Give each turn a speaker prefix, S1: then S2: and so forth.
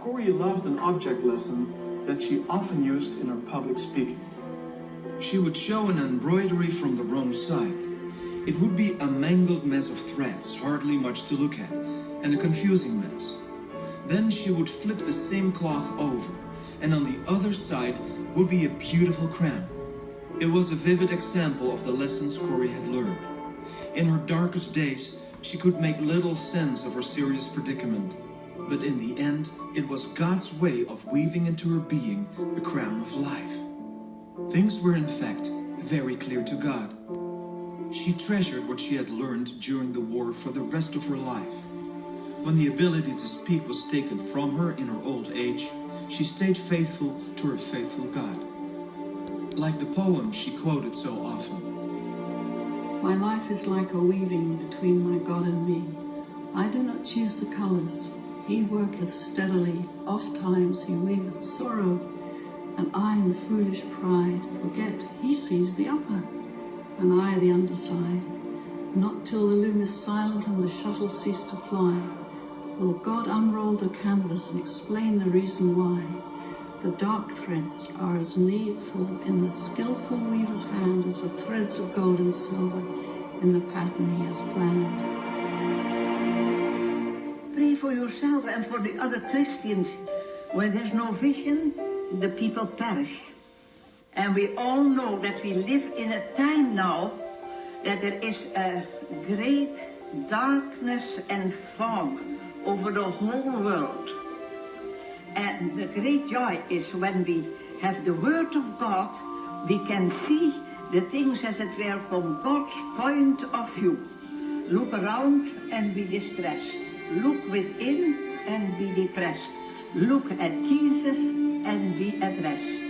S1: Corrie loved an object lesson that she often used in her public speaking.
S2: She would show an embroidery from the wrong side. It would be a mangled mess of threads, hardly much to look at, and a confusing mess. Then she would flip the same cloth over, and on the other side would be a beautiful crown. It was a vivid example of the lessons Corrie had learned. In her darkest days, she could make little sense of her serious predicament. But in the end, it was God's way of weaving into her being the crown of life. Things were in fact very clear to God. She treasured what she had learned during the war for the rest of her life. When the ability to speak was taken from her in her old age, she stayed faithful to her faithful God. Like the poem she quoted so often.
S3: My life is like a weaving between my God and me. I do not choose the colours. He worketh steadily. Oft times he weaveth sorrow, and I in foolish pride forget he sees the upper, and I the underside. Not till the loom is silent and the shuttle cease to fly will God unroll the canvas and explain the reason why the dark threads are as needful in the skillful weaver's hand as the threads of gold and silver in the pattern he has planned.
S4: Pray for yourself and for the other Christians. Where there's no vision, the people perish. And we all know that we live in a time now that there is a great darkness and fog over the whole world. And the great joy is when we have the Word of God, we can see the things as it were from God's point of view. Look around and be distressed. Look within and be depressed. Look at Jesus and be at rest.